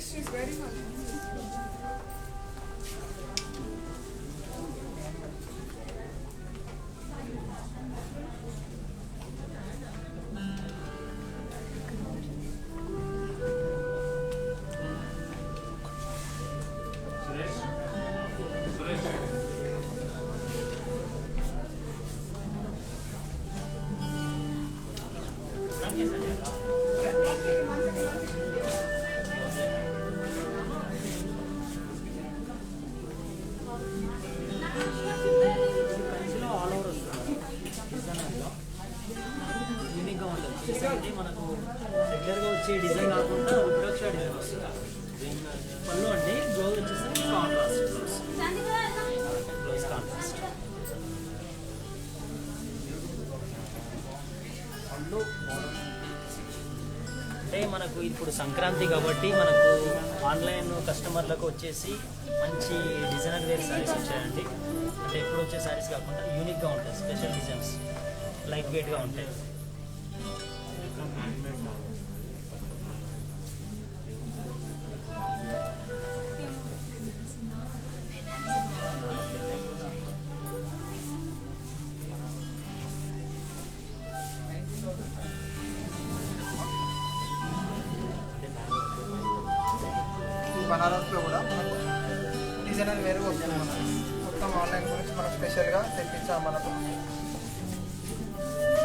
She's very much. మనకు రెగ్యులర్గా వచ్చే డిజైన్ కాకుండా ఉద్యోగ డిజైన్ వస్తుంది. పళ్ళు అండి బ్లౌజ్ వచ్చేసరికి కాంట్రాస్ట్ బ్లౌజ్ కాంట్రాస్ట్ పళ్ళు అంటే మనకు ఇప్పుడు సంక్రాంతి కాబట్టి మనకు ఆన్లైన్ కస్టమర్లకు వచ్చేసి మంచి డిజైనర్ వేర్ శారీస్ వచ్చాయండి. అంటే ఎప్పుడు వచ్చే శారీస్ కాకుండా యూనిక్గా ఉంటాయి, స్పెషల్ డిజైన్స్, లైట్ వెయిట్గా ఉంటాయి. బనారస్లో కూడా మనకు డిజైనర్ వేరుగా వస్తుంది. మనకు మొత్తం ఆన్లైన్ గురించి మనకు స్పెషల్గా తెప్పించాము. మనకు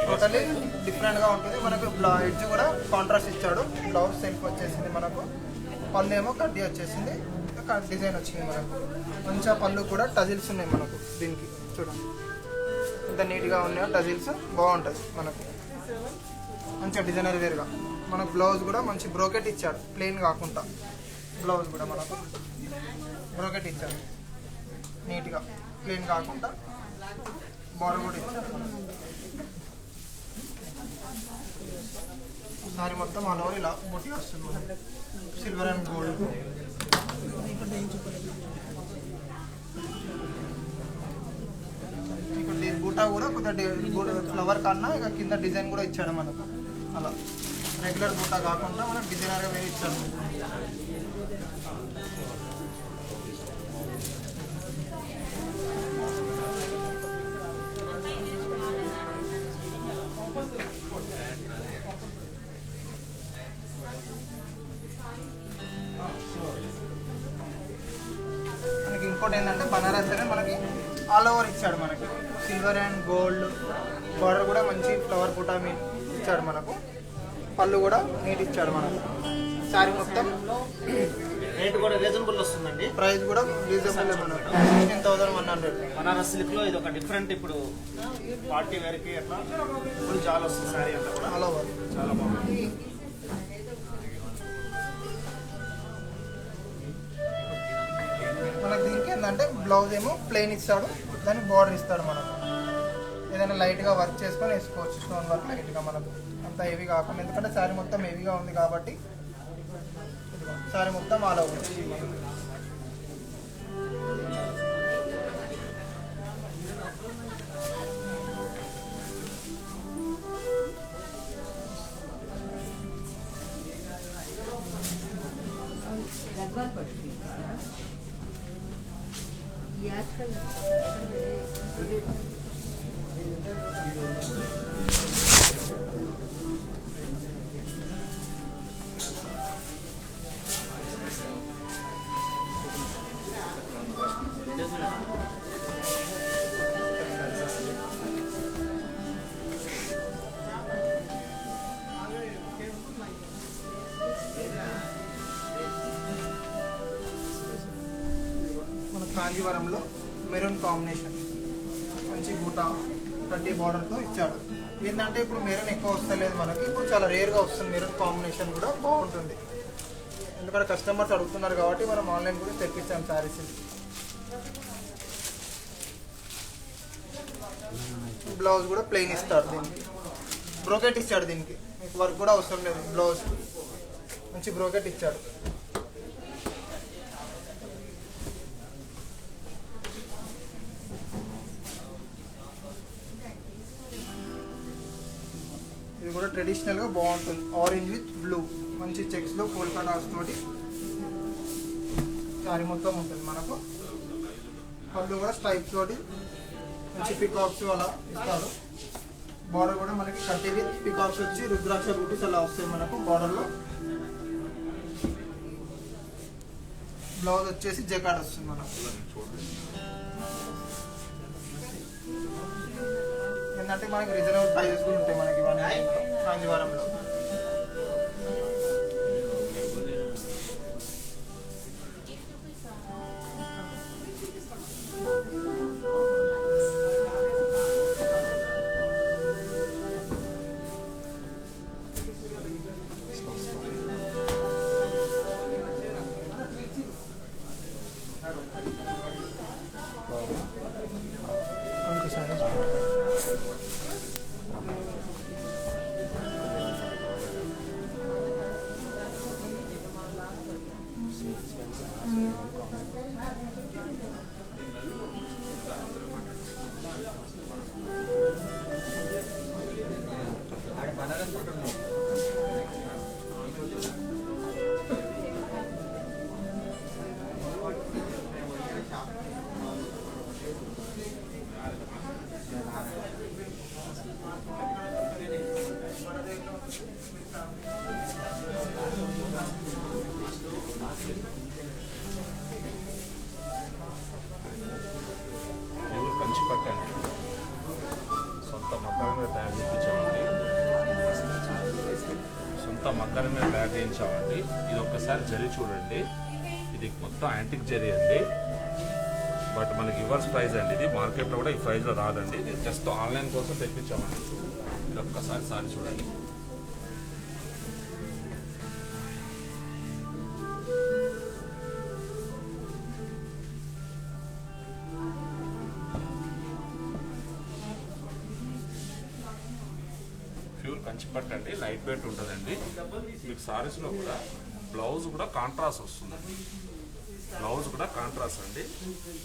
టోటలీ డిఫరెంట్గా ఉంటుంది. మనకు ఎడ్జ్ కూడా కాంట్రాస్ట్ ఇచ్చాడు. బ్లౌజ్ సెల్ఫ్ వచ్చేసింది. మనకు పళ్ళు ఏమో కడ్డీ వచ్చేసింది, డిజైన్ వచ్చింది. మనకు మంచిగా పళ్ళు కూడా టజిల్స్ ఉన్నాయి. మనకు దీనికి చూడండి ఎంత నీట్గా ఉన్నాయో టజిల్స్, బాగుంటుంది. మనకు మంచిగా డిజైనర్ వేరుగా మనకు బ్లౌజ్ కూడా మంచి బ్రోకెట్ ఇచ్చాడు, ప్లెయిన్ కాకుండా. బ్లౌజ్ కూడా మనకు బ్రోకెట్ ఇచ్చాడు నీట్గా, ప్లెయిన్ కాకుండా బార్డర్ కూడా ఇచ్చాడు. సారీ మొత్తం ఆల్ ఓవర్ ఇలా బొట్టి వస్తుంది. మనకు సిల్వర్ అండ్ గోల్డ్. ఇక్కడ బూటా కూడా కొద్దిగా ఫ్లవర్ కన్నా ఇక కింద డిజైన్ కూడా ఇచ్చాడు మనకు. అలా రెగ్యులర్ బూటా కాకుండా మనకు డిజైనర్గా వేరే ఇచ్చాడు. మనకి ఇంకోటి ఏంటంటే బనారస్ అనేది మనకి ఆల్ ఓవర్ ఇచ్చాడు. మనకి సిల్వర్ అండ్ గోల్డ్ బార్డర్ కూడా మంచి ఫ్లవర్ బూటా ఇచ్చాడు. మనకు పళ్ళు కూడా నీట్ ఇచ్చాడు. మనకు శారీ మొత్తం రేట్ కూడా రీజనబుల్ వస్తుందండి. ప్రైస్ కూడా రీజనబుల్. మనకు 16,100. బనారస్ సిల్క్ లో ఇది ఒక డిఫరెంట్, ఇప్పుడు పార్టీ వేర్ కి అట్లా ఇప్పుడు చాలా వస్తుంది. శారీ అంతా కూడా ఆల్ ఓవర్ చాలా బాగుంది. ఏంటంటే బ్లౌజ్ ఏమో ప్లెయిన్ ఇస్తాడు, దానికి బార్డర్ ఇస్తాడు మనకు. ఏదైనా లైట్గా వర్క్ చేసుకొని వేసుకోవచ్చు, స్టోన్ వర్క్ లైట్గా మనకు, అంత హెవీ కాకుండా. ఎందుకంటే శారీ మొత్తం హెవీగా ఉంది కాబట్టి శారీ మొత్తం ఆల్ ఓవర్. మన కాంజీవరంలో మెరూన్ కాంబినేషన్ మంచి బూటా కడ్డీ బార్డర్తో ఇచ్చాడు. ఏంటంటే ఇప్పుడు మెరూన్ ఎక్కువ వస్తలేదు మనకి, ఇప్పుడు చాలా రేర్గా వస్తుంది. మెరూన్ కాంబినేషన్ కూడా బాగుంటుంది, ఎందుకంటే కస్టమర్స్ అడుగుతున్నారు కాబట్టి మనం ఆన్లైన్ కూడా తెప్పించాం శారీస్. బ్లౌజ్ కూడా ప్లెయిన్ ఇస్తాడు, దీనికి బ్రోకెట్ ఇచ్చాడు, దీనికి మీకు వర్క్ కూడా అవసరం లేదు. బ్లౌజ్ మంచి బ్రోకెట్ ఇచ్చాడు. ఇది కూడా ట్రెడిషనల్గా బాగుంటుంది. ఆరెంజ్ విత్ బ్లూ మంచి చెక్స్లో కోల్కా డాట్స్ తోటి శారీ మొత్తం ఉంటుంది మనకు. పళ్ళు కూడా స్ట్రైప్ తోటి మంచి పికాక్స్ అలా ఇస్తారు. బార్డర్ కూడా మనకి కట్టి విత్ పికాక్స్ వచ్చి రుద్రాక్ష బూటీస్ అలా వస్తాయి మనకు బార్డర్లో. బ్లౌజ్ వచ్చేసి జకాట్ వస్తుంది మనకు. ఏంటంటే మనకి రీజనబుల్ ప్రైజెస్ కూడా ఉంటాయి మనకి కాంజీవరంలో. సొంత మగ్గల మీద తయారు చేయించామండి. ఇది ఒక్కసారి జరీ చూడండి, ఇది మొత్తం యాంటిక్ జరీ అండి. బట్ మనకి రివర్స్ ప్రైస్ అండి, ఇది మార్కెట్లో కూడా ఈ ప్రైస్లో రాదండి. ఇది జస్ట్ ఆన్లైన్ కోసం తెప్పించామండి. ఇది ఒక్కసారి సారి చూడండి. ప్యూర్ కంచిపట్టు అండి, లైట్ వెయిట్ ఉంటుందండి. మీకు సారీస్లో కూడా బ్లౌజ్ కూడా కాంట్రాస్ట్ వస్తుంది. బ్లౌజ్ కూడా కాంట్రాస్ట్ అండి.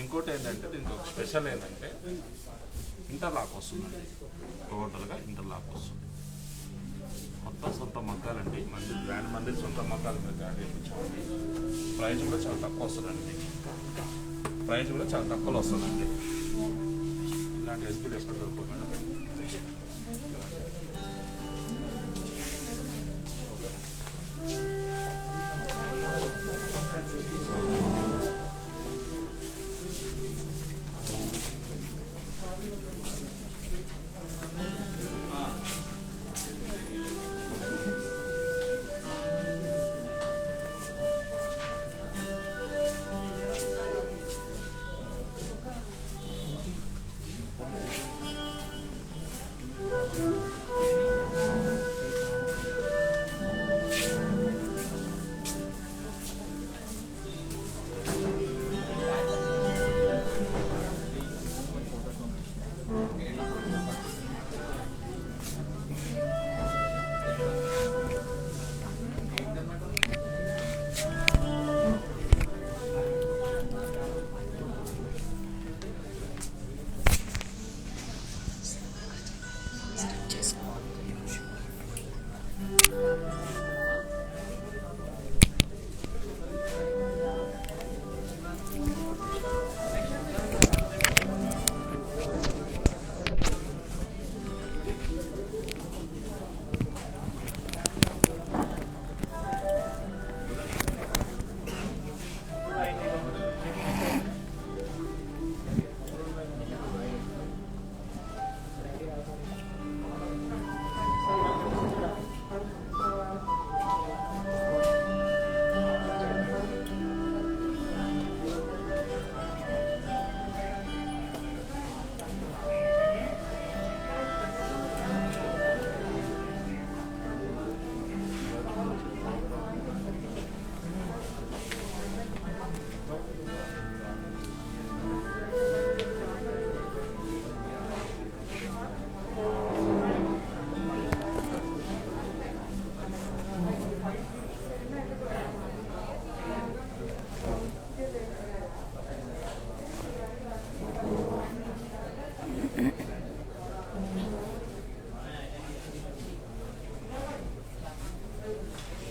ఇంకోటి ఏంటంటే దీనికి ఒక స్పెషల్ ఏంటంటే ఇంటర్లాక్ వస్తుందండి. టోటల్గా ఇంటర్లాక్ వస్తుంది. మొత్తం సొంత మగ్గాలండి. మంది బ్రాండ్ మంది సొంత మగ్గాలు మీరు తయారు చేయించామండి. ప్రైస్ కూడా చాలా తక్కువ వస్తుందండి. ప్రైస్ కూడా చాలా తక్కువలో వస్తుందండి. ఇలాంటి ఎస్పీ ఎక్కడ దొరుకుతుంది madam.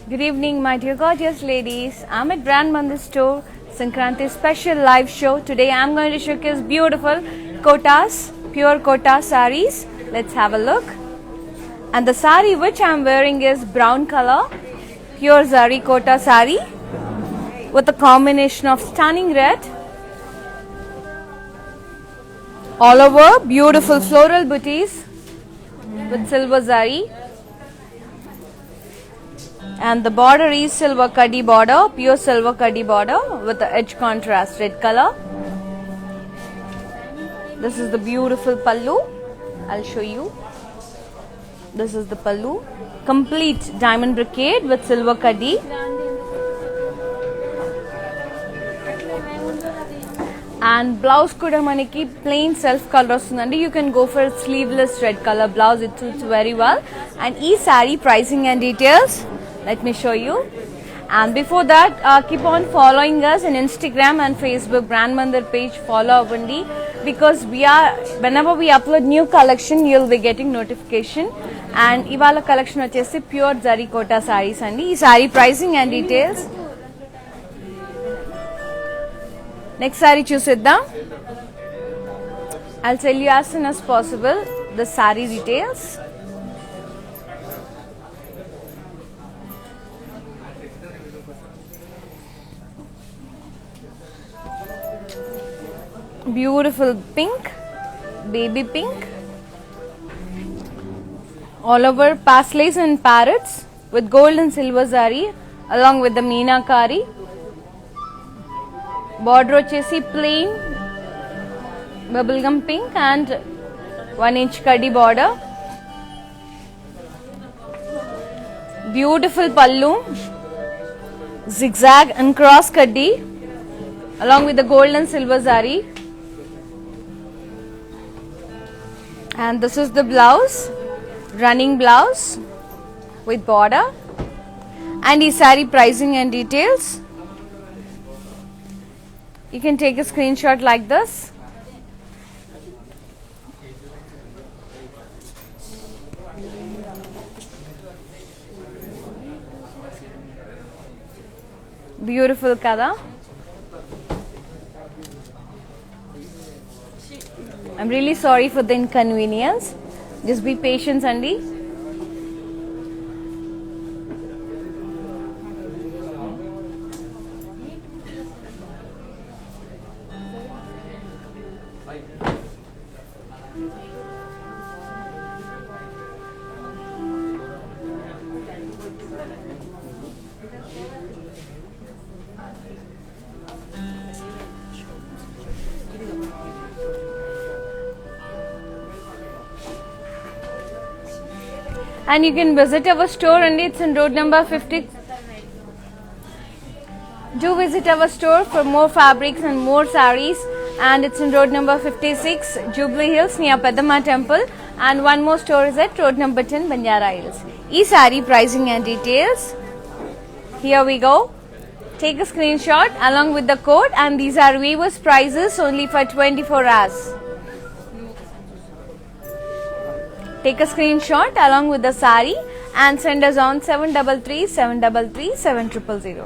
Good evening, my dear gorgeous ladies. I'm at Brand Mandir store, Sankranti special live show. Today I'm going to showcase beautiful kotas, pure kota sarees. Let's have a look. And the saree which I'm wearing is brown color, pure zari kota saree with a combination of stunning red. All over beautiful floral booties with silver zari. And the border is silver kaddi border, pure silver kaddi border with the edge contrast red color. This is the beautiful pallu. I'll show you. This is the pallu. Complete diamond brocade with silver kaddi. And blouse kuda maniki plain self color ostundandi. You can go for sleeveless red color blouse. It suits very well. And e saree pricing and details. Let me show you. And before that, keep on following us on Instagram and Facebook Brand Mandir page. Follow avandi because whenever we upload new collection, you'll be getting notification. And ivala collection vachesi pure zari kota sarees andi. Ee saree pricing and details. Next saree chuseddam. I'll tell you as soon as possible the saree details. Beautiful pink, baby pink, all over pastelis and parrots with gold and silver zari along with the meenakari. Border vachesi plain bubblegum pink and 1-inch kaddi border. Beautiful pallu, zigzag and cross kaddi along with the gold and silver zari. And this is the blouse, running blouse with border. And the saree pricing and details. You can take a screenshot like this. Beautiful kada. I'm really sorry for the inconvenience. Just be patient, Andy. And you can visit our store, and it's in road number 50. Do visit our store for more fabrics and more sarees, and it's in road number 56, Jubilee Hills near Peddamma Temple. And one more store is at road number 10, Banjara Hills. E-saree pricing and details. Here we go. Take a screenshot along with the code, and these are Weaver's prices only for 24 hours. Take a screenshot along with the saree and send us on 733 733 7000.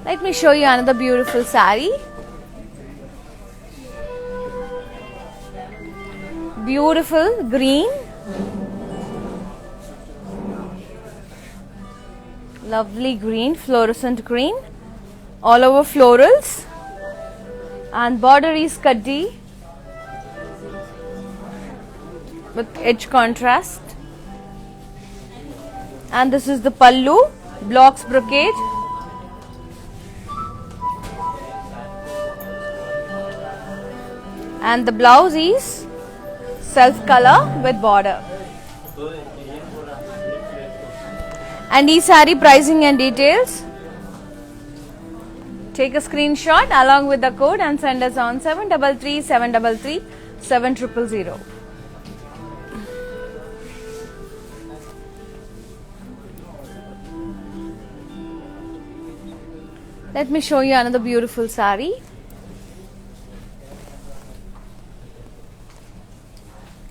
Let me show you another beautiful saree. Beautiful green. Lovely green, fluorescent green. All over florals. And border is kaddi with edge contrast. And this is the pallu, blocks brocade. And the blouse is self color with border. And e-saree pricing and details. Take a screenshot along with the code and send us on 733 733 7000. Let me show you another beautiful saree.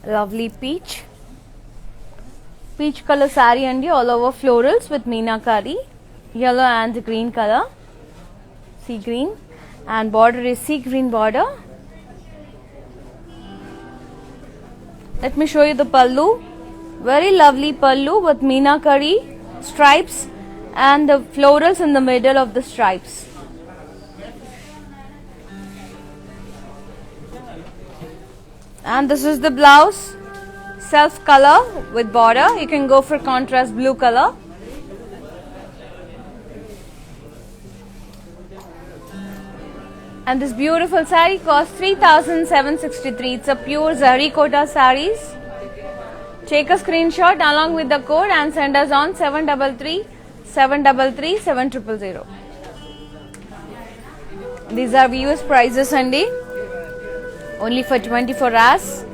Lovely peach peach color saree and all over florals with meenakari, yellow and green color, sea green, and border is sea green border. Let me show you the pallu. Very lovely pallu with meenakari stripes and the florals in the middle of the stripes. And this is the blouse, self color with border. You can go for contrast blue color. And this beautiful saree costs 3,763. It's a pure zari kota sarees. Take a screenshot along with the code and send us on 733 733 7000. These are viewers prices Sunday. Only for 24 hours.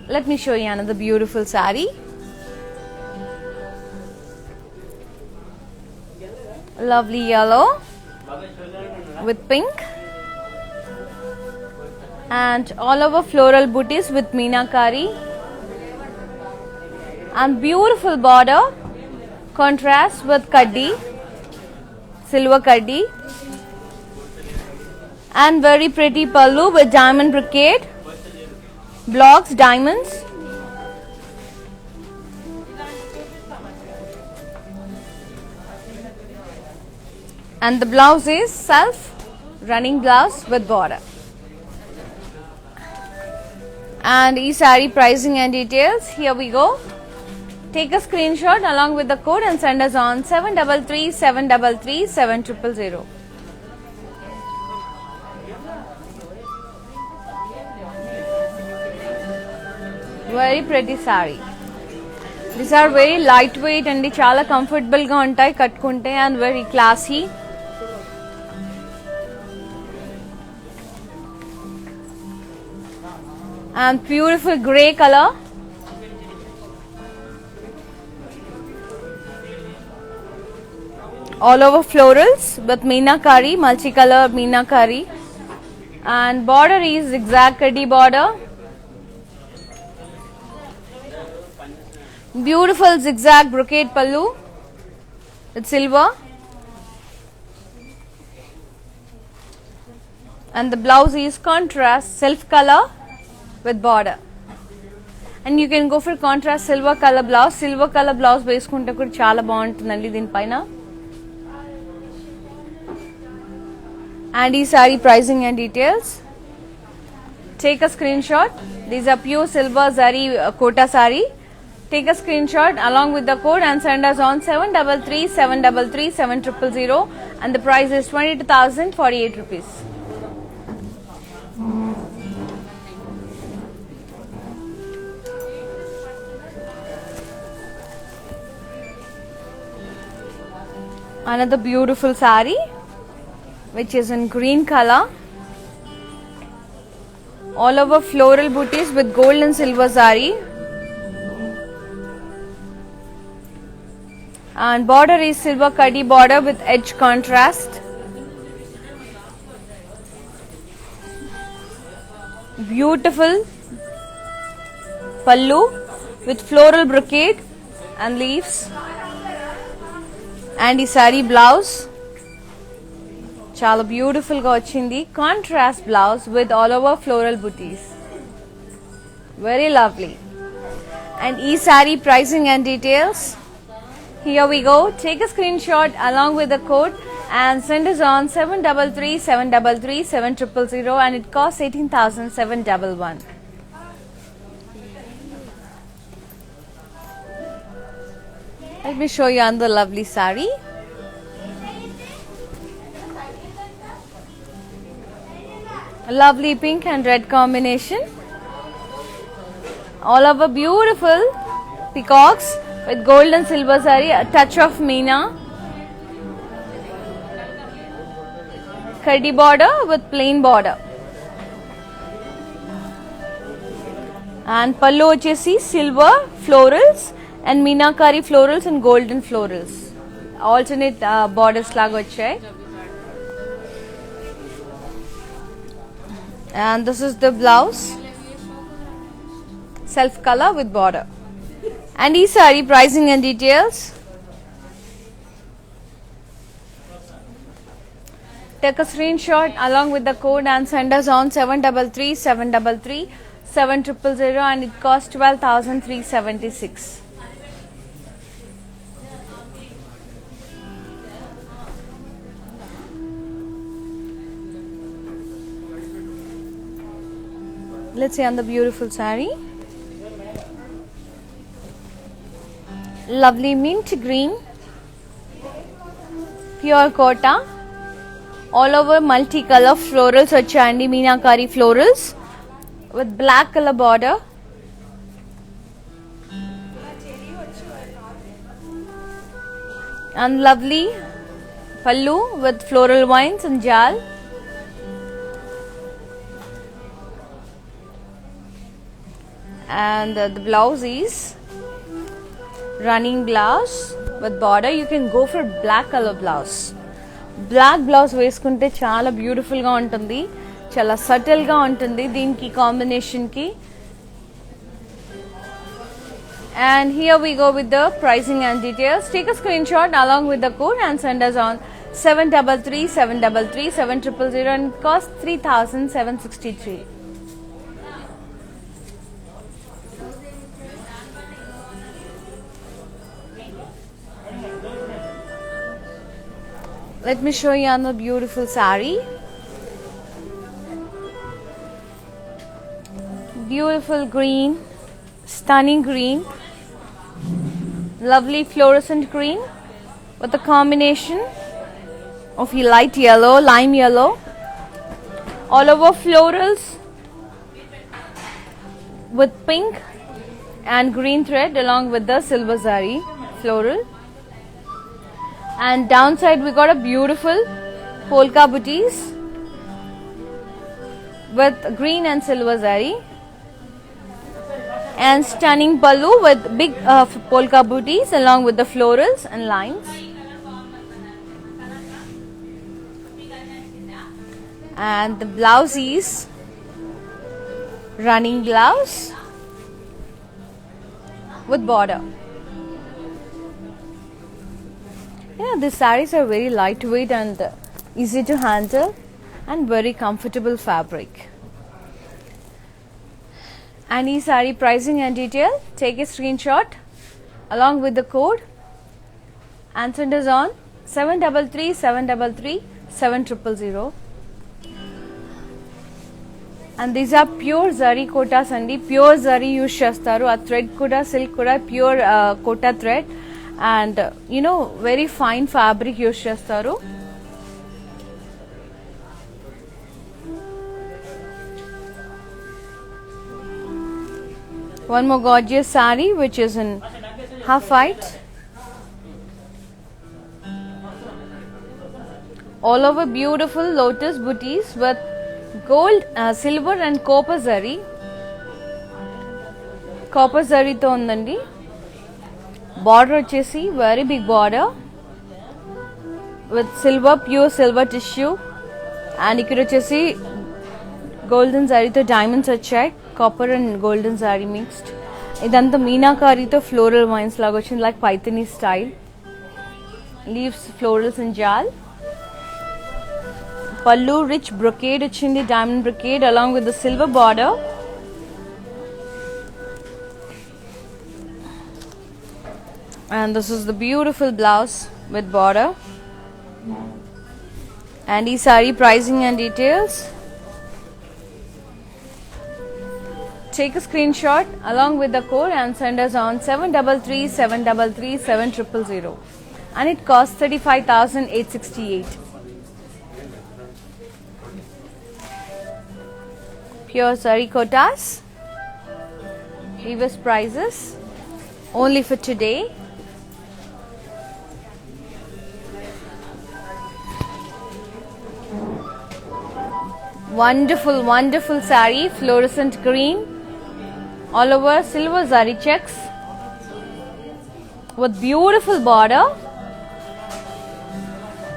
Let me show you another beautiful saree. Lovely yellow with pink and all over floral booties with meenakari and beautiful border contrast with kaddi, silver kaddi, and very pretty pallu with diamond brocade, blocks, diamonds. And the blouse is self running blouse with border. And e-saree pricing and details, here we go. Take a screenshot along with the code and send us on 733 733 7000. Very pretty saree. These are very lightweight and chala comfortable ga untayi kattukunte and very classy. And beautiful grey color. All over florals with meenakari, multicolor meenakari, and border is zigzag kaddi border. Beautiful zigzag brocade pallu with silver, and the blouse is contrast self color with border. And you can go for contrast silver color blouse. Silver color blouse వేసుకుంటే కూడా చాలా బాగుంటుందండి దీనిపైన. And ఈ saree pricing and details. Take a screenshot. These are pure silver zari kota saree. Take a screenshot along with the code and send us on 733 733 7000, and the price is 22,048 rupees. Another beautiful saree which is in green color, all over floral booties with gold and silver zari, and border is silver kaddi border with edge contrast. Beautiful pallu with floral brocade and leaves, and ఈ saree blouse చాలా beautiful గా వచ్చింది. Contrast blouse with all over floral buttis, very lovely. And ఈ sari pricing and details, here we go. Take a screenshot along with the code and send us on 733 733 7000, and it costs 18,711. Let me show you another lovely saree. A lovely pink and red combination. All over beautiful peacocks with gold and silver saree, a touch of meena. Kaddi border with plain border. And pallu vachesi silver florals and meenakari florals and golden florals. Alternate borders laga vachayi. And this is the blouse, self color with border. And ee saree pricing and details. Take a screenshot along with the code and send us on 733 733 7000 and it costs 12,376. Let's see on the beautiful saree. Lovely mint green, pure kota, all over multicolor florals vachandi, meenakari florals with black color border. And lovely pallu with floral vines and jal. And the blouse is running blouse with border. You can go for black color blouse. Black blouse వేసుకుంటే చాలా బ్యూటిఫుల్గా ఉంటుంది, చాలా సటిల్గా ఉంటుంది దీనికి కాంబినేషన్కి. And here we go with the pricing and details. Take a screenshot along with the code and send us on 733 733 7000 and it costs 3,763. Let me show you on the beautiful saree. Beautiful green, stunning green, lovely fluorescent green with a combination of light yellow, lime yellow, all over florals with pink and green thread along with the silver zari floral. And downside we got a beautiful polka booties with green and silver zari and stunning pallu with big polka booties along with the florals and lines. And the blouse is running blouse with border. Yeah, these sarees are very lightweight and easy to handle and very comfortable fabric. And this saree pricing and detail, take a screenshot along with the code and send us on 733 733 7000. And these are pure zari kotas andi, pure zari use chestaru, a thread kuda silk kuda pure kota thread. And you know, very fine fabric use chestaru. One more gorgeous saree which is in half white, all over beautiful lotus booties with gold, silver and copper zari. Copper zari తో ఉందండి. Border వచ్చేసి very big border with silver, pure silver tissue, and ఇక్కడ వచ్చేసి golden zari తో diamonds వచ్చాయి, copper and golden zari mixed. ఇదంతా మీనాకారితో floral vines లాగా వచ్చింది, like Paithani style. Leaves, florals and jal. Pallu rich brocade వచ్చింది, diamond brocade along with the silver border. And this is the beautiful blouse with border. And this saree pricing and details. Take a screenshot along with the code and send us on 733 733 7000 and it costs 35,868. Pure saree kotas. Previous prices only for today. Wonderful, wonderful saree, fluorescent green, all over silver zari checks with beautiful border.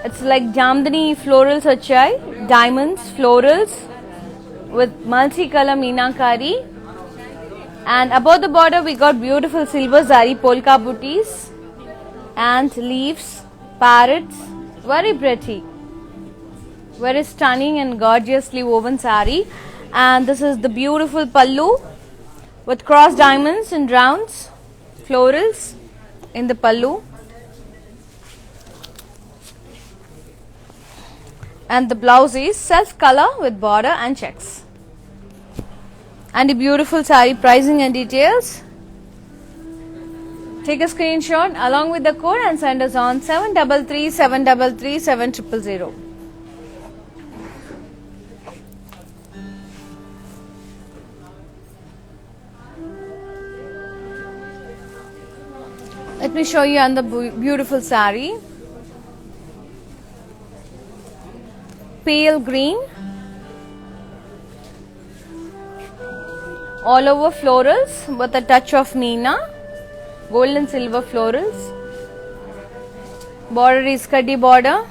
It's like Jamdani florals achai, diamonds, florals with multicolor meenakari And above the border we got beautiful silver zari polka booties and leaves, parrots, very pretty, very stunning and gorgeously woven sari. And this is the beautiful pallu with cross diamonds and rounds, florals in the pallu. And the blouse is self color with border and checks. And the beautiful sari pricing and details. Take a screenshot along with the code and send us on 733 733 7000. Let me show you on the beautiful sari. Pale green, all over florals with a touch of Meena, gold and silver florals. Border is Kaddi border.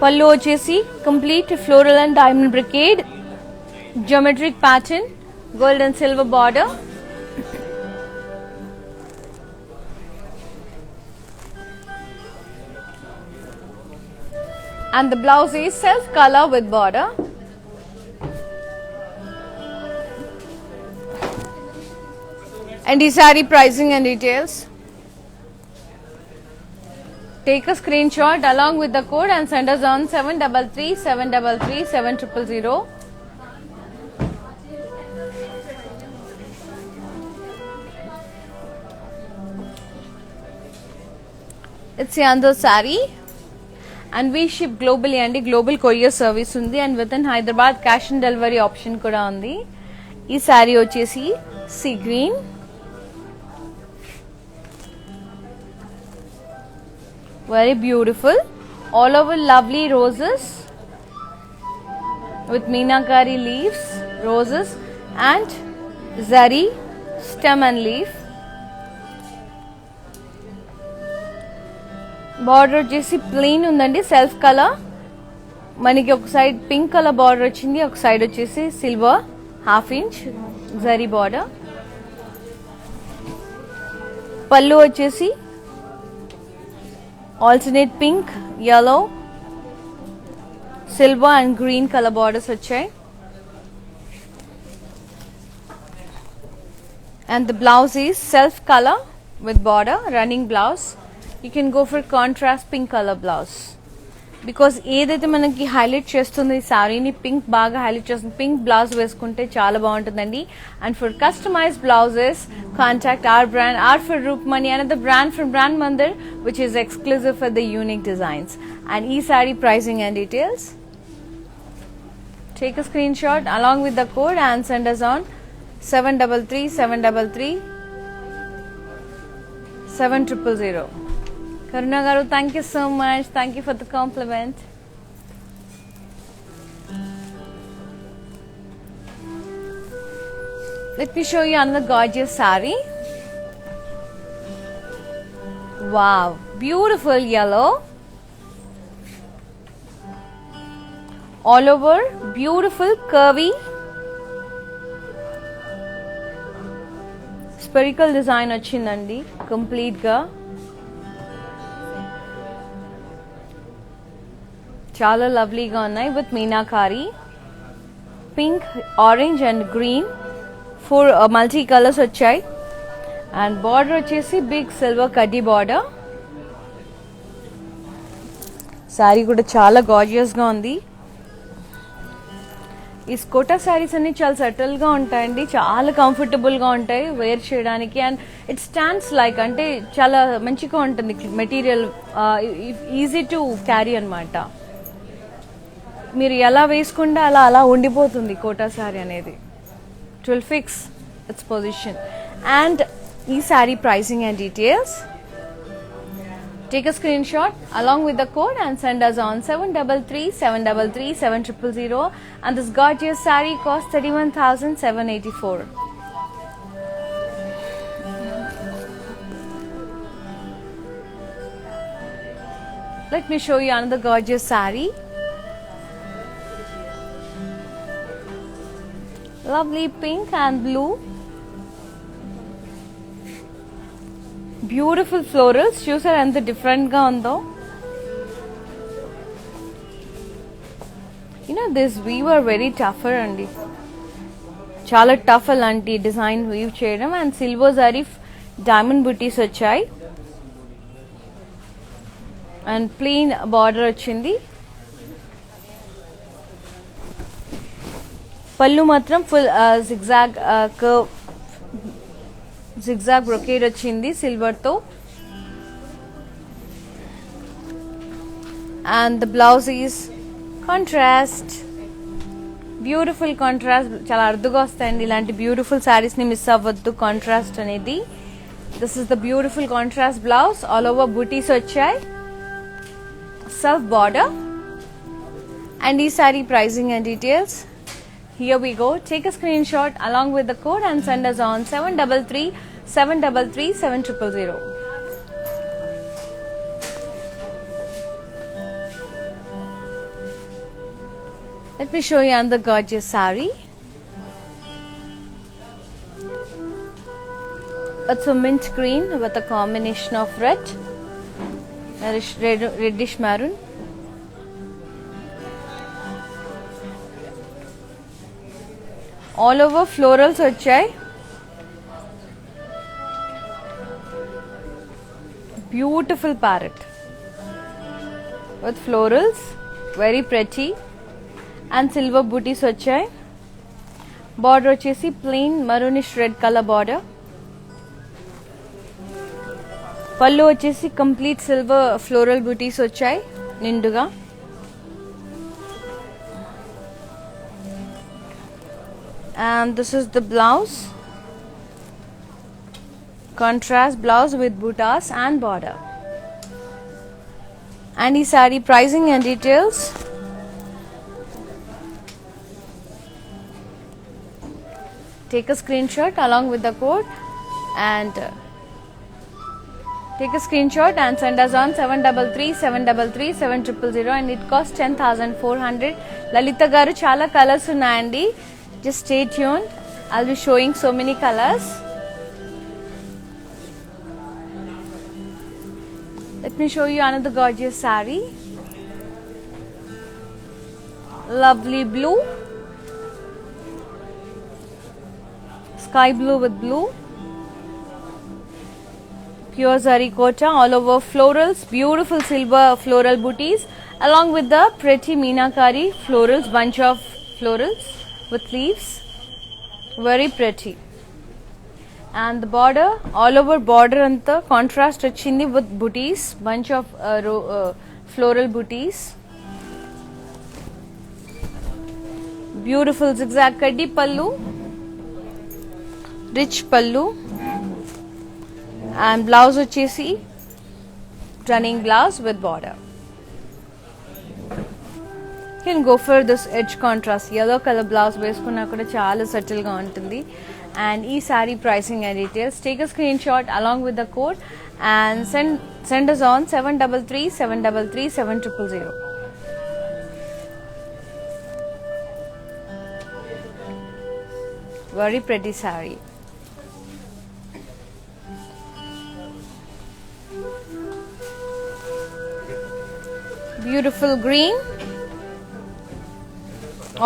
Pallu vachesi complete floral and diamond brocade, geometric pattern, gold and silver border. And the blouse is self color with border. And the saree pricing and details. Take a screenshot along with the code and send us on 733 733 7000. It's the other saree. And we ship globally and global courier service undi, and within Hyderabad cash and delivery option kuda undi. Ee saree vachesi sea green, very beautiful, all over lovely roses with meenakari leaves, roses and zari stem and leaf. Border వచ్చేసి plain ఉందండి, self colour. మనకి ఒక side pink colour border వచ్చింది, ఒక side వచ్చేసి silver half inch zari border. పళ్ళు వచ్చేసి alternate pink, yellow, silver and green colour borders వచ్చాయి. And the blouse is self color with border, running blouse. You can go for contrast pink color blouse, because ఏదైతే మనకి highlight చేస్తుంది ఈ సారీని pink బాగా highlight చేస్తుంది. పింక్ బ్లౌజ్ వేసుకుంటే చాలా బాగుంటుందండి. And for customized blouses contact our brand, R for Rupmani, another brand from Brand Mandir which is exclusive for the unique designs. And e saree pricing and details. Take a screenshot along with the code and send us on 733 733 7000. Karuna garu, thank you so much. Thank you for the compliment. Let me show you another gorgeous saree. Wow, beautiful yellow. All over beautiful curvy spherical design వచ్చిందండి complete గా. చాలా లవ్లీగా ఉన్నాయి with meenakari, pink, orange and green, 4 multi colours వచ్చాయి. And border వచ్చేసి big silver kaddi border. Sari కూడా చాలా gorgeous గా ఉంది. ఈ కోటా శారీస్ అన్ని చాలా సెటిల్ గా ఉంటాయండి, చాలా కంఫర్టబుల్ గా ఉంటాయి వేర్ చేయడానికి. అండ్ ఇట్ స్టాండ్స్ లైక్, అంటే చాలా మంచిగా ఉంటుంది మెటీరియల్, ఈజీ టు క్యారీ అన్నమాట. మీరు ఎలా వేసుకుంటే అలా అలా ఉండిపోతుంది కోటా శారీ అనేది. It will fix its position. And ఈ sari pricing and details, take a screenshot along with the code and send us on 733 733 7000. And this gorgeous saree costs 31,784. Let me show you another gorgeous saree. Lovely pink and blue. Beautiful florals. చూసారు ఎంత different గా ఉందో. This weaver very tougher అండి. చాలా tough అలాంటి design weave చేయడం. And silver zari diamond బుటీస్ వచ్చాయి. And plain border వచ్చింది. పళ్ళు మాత్రం ఫుల్ జిగ్జాగ్ బ్రొకేడ్ వచ్చింది సిల్వర్ తో. And the blouse is contrast. Beautiful contrast. చాలా అరుదుగా వస్తాయండి ఇలాంటి బ్యూటిఫుల్ శారీస్ ని మిస్ అవ్వద్దు కాంట్రాస్ట్ అనేది. This is the beautiful contrast blouse. All over butis వచ్చాయి. Self border. అండ్ ఈ sari pricing and details. Here we go. Take a screenshot along with the code and send us on 733 733 7000. Let me show you another gorgeous saree. It's a mint green with a combination of reddish maroon. All over florals వచ్చాయి. Beautiful parrot with florals, very pretty. And silver booties వచ్చాయి. Border వచ్చేసి plain maroonish red color border. Pallu వచ్చేసి complete silver floral booties వచ్చాయి నిండుగా. And this is the blouse. Contrast blouse with buttas and border. And the saree pricing and details. Take a screenshot along with the code and take a screenshot and send us on 733 733 7000 and it costs 10,400. Lalita garu chala colors unnayandi. Just stay tuned. I'll be showing so many colors. Let me show you another gorgeous saree. Lovely blue. Sky blue with blue. Pure zari kota all over florals. Beautiful silver floral booties along with the pretty meenakari florals, bunch of florals with leaves, very pretty. And the border, all over border anta contrast vachindi with booties, bunch of floral booties. Beautiful zigzag kaddi pallu, rich pallu. And blouse vachesi running blouse with border. You can go for this edge contrast. Yellow color blouse వేసుకున్నా కూడా చాలా subtle గా ఉంటుంది. And ఈ saree pricing and details. Take a screenshot along with the code and send us on 733 733 7000. Very pretty saree. Beautiful green.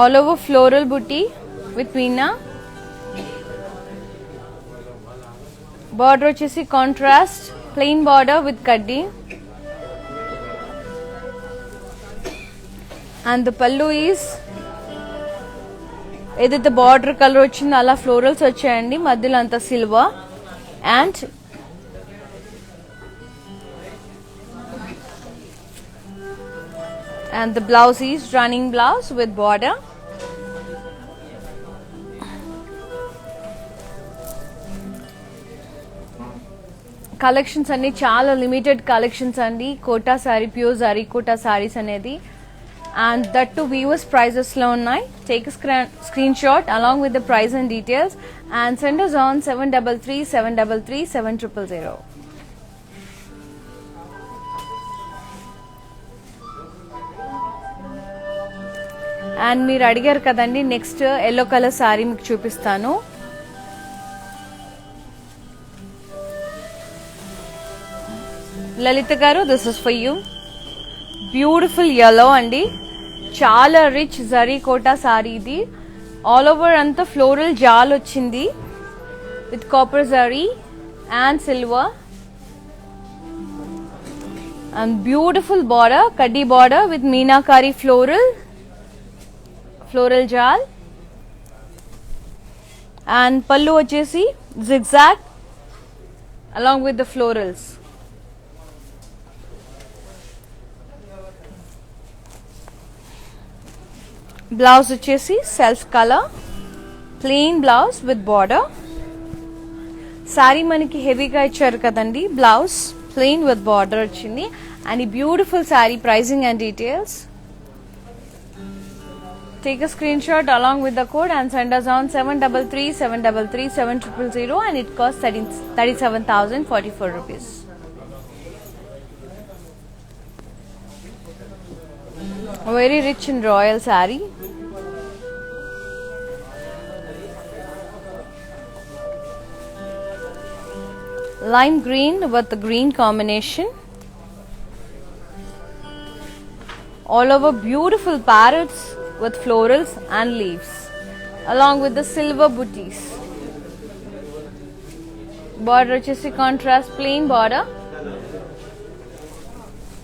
All over floral booty with meena. Border వచ్చేసి contrast plain border with kaddi. And the pallu is ఏదైతే border color వచ్చిందో అలా florals వచ్చాయండి. మధ్యలో అంతా silver and the blouse is running blouse with border. Collections అన్ని చాలా limited collections అండి. కోటా సారీ, ప్యూర్ సారీ కోటా సారీస్ అనేది. And that too viewers prices లో ఉన్నాయి. Take a screenshot along with the price and details and send us on 733 733 7000. And మీరు అడిగారు కదండి, next yellow colour sari మీకు చూపిస్తాను. లలిత గారు, this is for you. Beautiful yellow అండి, చాలా రిచ్ జరీ కోటా శారీ ఇది. ఆల్ ఓవర్ అంతా ఫ్లోరల్ జాల్ వచ్చింది with copper zari and silver. And beautiful border, kaddi border with meenakari floral jal. And pallu vachesi zigzag along with the florals. Blouse vachesi self color, plain blouse with border. Saree maniki heavy ga icharu kadandi, blouse plain with border వచ్చింది. And a beautiful saree pricing and details. Take a screenshot along with the code and send us on 733-733-7000 and it costs 37,044 rupees. A very rich and royal saree. Lime green with the green combination. All over beautiful parrots with florals and leaves along with the silver booties. Border vachesi contrast plain border.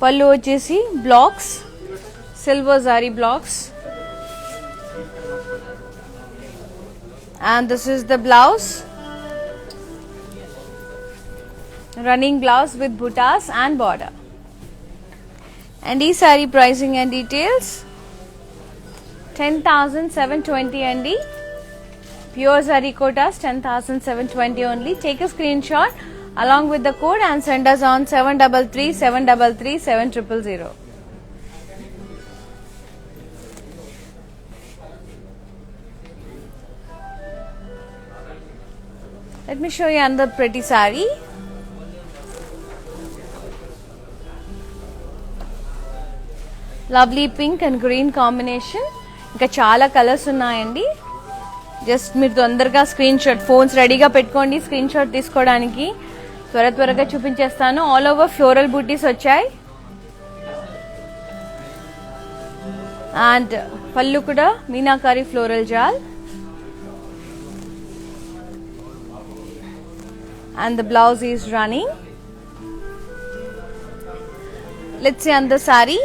Pallu vachesi blocks, silver zari blocks. And this is the blouse. Running blouse with buttas and border. And ee saree pricing and details 10,720 అండి. Pure zari kotas 10,720 only. Take a screenshot along with the code and send us on 733-733-7000. Let me show you another pretty saree. Lovely pink and green combination. ఇంకా చాలా colours ఉన్నాయండి. Just మీరు తొందరగా screen shot, phones రెడీగా పెట్టుకోండి screen shot తీసుకోవడానికి. త్వరగా చూపించేస్తాను. ఆల్ ఓవర్ ఫ్లోరల్ బూటీస్ వచ్చాయి. అండ్ పళ్ళు కూడా మీనాకారి ఫ్లోరల్ జాల్. And the blouse is running. Let's see on the saree.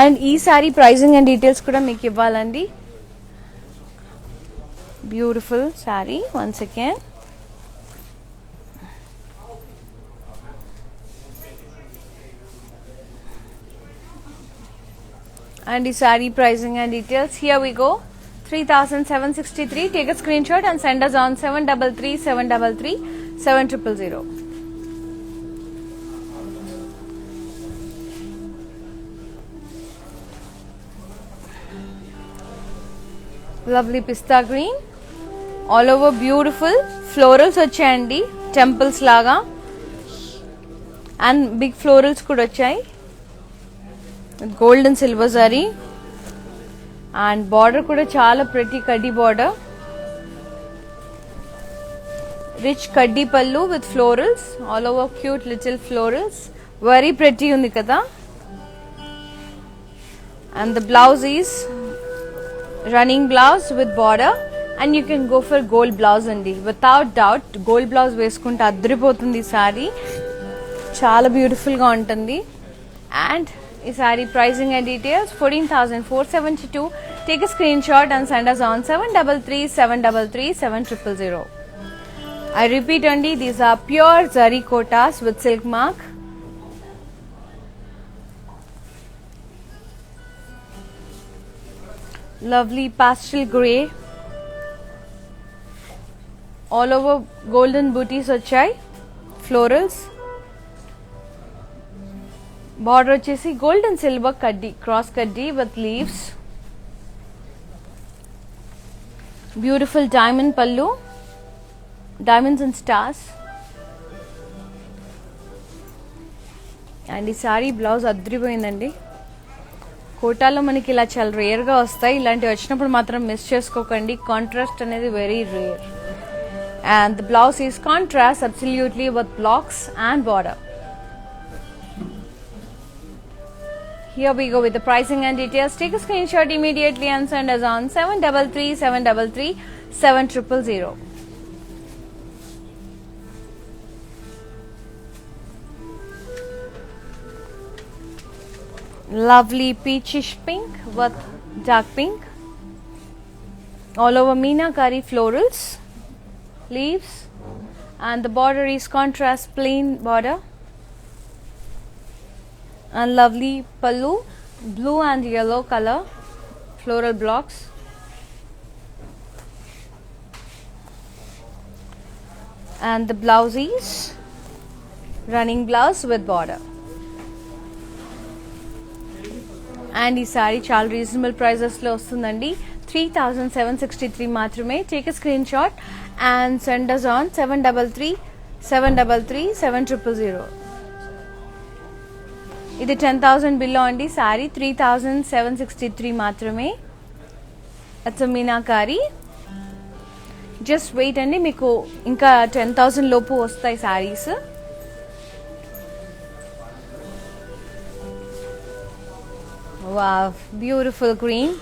And ee saree pricing and details kuda meeku ivvalandi. Beautiful saree once again. And ee saree pricing and details, here we go. 3,763. Take a screenshot and send us on 733-733-7000. Lovely pista green. All over beautiful florals వచ్చాయండి, temples లాగా. And big florals కూడా వచ్చాయి. Gold and silver zari. And border kuda chala pretty kaddi border. Rich kaddi pallu with florals, all over cute little florals. Very pretty undi kada. And the blouse is running blouse with border. And you can go for gold blouse andi. Without doubt gold blouse veskunte adripotundi saree. Chala beautiful ga untundi. And ఈ saree pricing and details 14,472. Take a screenshot and send us on 733-733-7000. I repeat andi, these are pure zari kotas with silk mark. Lovely pastel grey. All over golden booties వచ్చాయి, florals. Border వచ్చేసి gold and silver kaddi, cross kaddi with leaves. Beautiful diamond pallu, diamonds and stars. And ఈ sorry blouse అద్రిపోయిందండి. కోటాలో మనకి ఇలా చాలా రేర్గా వస్తాయి, ఇలాంటివి వచ్చినప్పుడు మాత్రం మిస్ చేసుకోకండి. కాంట్రాస్ట్ అనేది very rare. And the blouse is contrast absolutely with blocks and border. Here we go with the pricing and details. Take a screenshot immediately and send us on 733 733 7000. Lovely peachish pink with dark pink. All over meenakari florals, leaves, and the border is contrast plain border. And lovely pallu, blue and yellow color floral blocks. And the blouse is running blouse with border. And ఈ sorry చాలా reasonable ప్రైజెస్లో వస్తుందండి. 3763 మాత్రమే. Take a screen shot and send us on 733 733 7000. ఇది 10,000 బిల్లో అండి. Sorry 3763 మాత్రమే. అట్స్ meenakari. Just wait అండి, మీకు ఇంకా 10,000 లోపు వస్తాయి saris. Wow, beautiful green,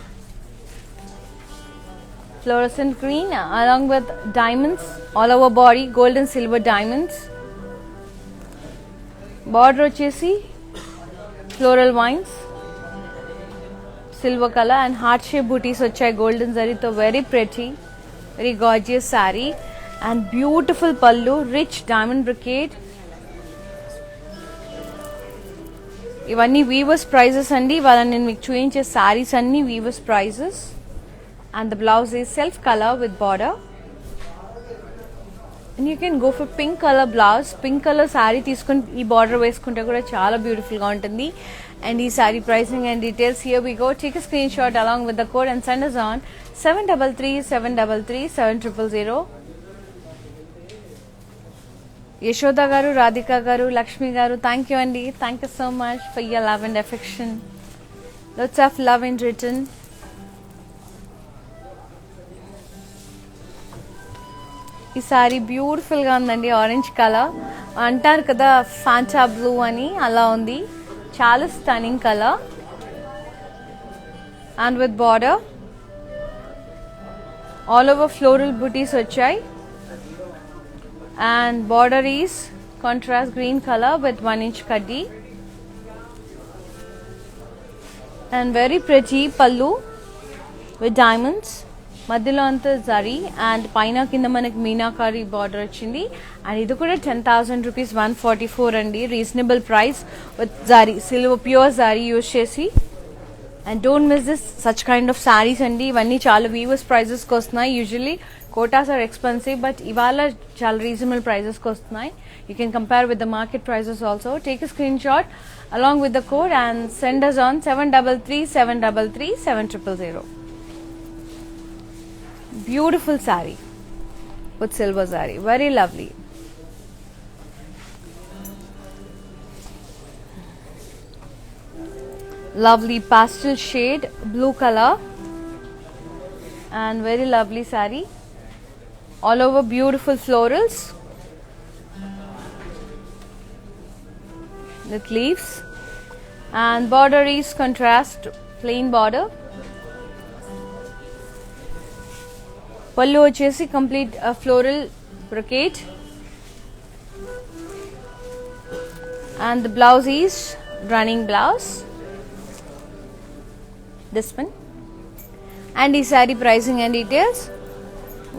fluorescent green along with diamonds all over body, gold and silver diamonds. Border వచ్చేసి floral vines, silver colour and heart shape butis వచ్చాయి గోల్డెన్ జరీతో. Very pretty, very gorgeous sari and beautiful pallu, rich diamond brocade. ఇవన్నీ weavers prices అండి. ఇవాళ నేను మీకు చూపించే సారీస్ అన్ని weavers prices. And the blouse is self colour with border. And you can go for pink colour blouse. Pink colour sari తీసుకుని ఈ border వేసుకుంటే కూడా చాలా బ్యూటిఫుల్గా ఉంటుంది. అండ్ ఈ sari pricing and details here we go. Take a screenshot along with the code and send us on 733 733 7000. Yashoda గారు, రాధిక గారు, లక్ష్మి గారు, థ్యాంక్ యూ అండి. Thank you so much for your love and affection. Lots of love in return. ఈ సారీ బ్యూటిఫుల్గా ఉందండి. Orange colour అంటారు కదా Fanta blue అని, అలా ఉంది. చాలా stunning colour and with border all over floral butis వచ్చాయి. And border is contrast green colour with 1 inch kaddi and very pretty pallu with diamonds. మధ్యలో అంతా జరీ అండ్ పైన కింద మనకి మీనాకారి బార్డర్ వచ్చింది. అండ్ ఇది కూడా 10,000 రూపీస్, 144 అండి. Reasonable price with zari, silver pure zari use చేసి. And don't miss this such kind of saris అండి. ఇవన్నీ చాలా వీవర్స్ ప్రైజెస్కి వస్తున్నాయి. Usually Kotas are expensive, but ఇవాళ చాలా రీజనబుల్ ప్రైజెస్కి వస్తున్నాయి. You can compare with the market prices also. Take a screenshot along with the code and send us on 733 733 7000. Beautiful saree with silver saree, very lovely. Lovely pastel shade blue color and very lovely saree. All over beautiful florals with leaves and border is contrast plain border. Pallu వచ్చేసి complete floral brocade and the blouse is running blouse this one. And ఈ sari pricing and details.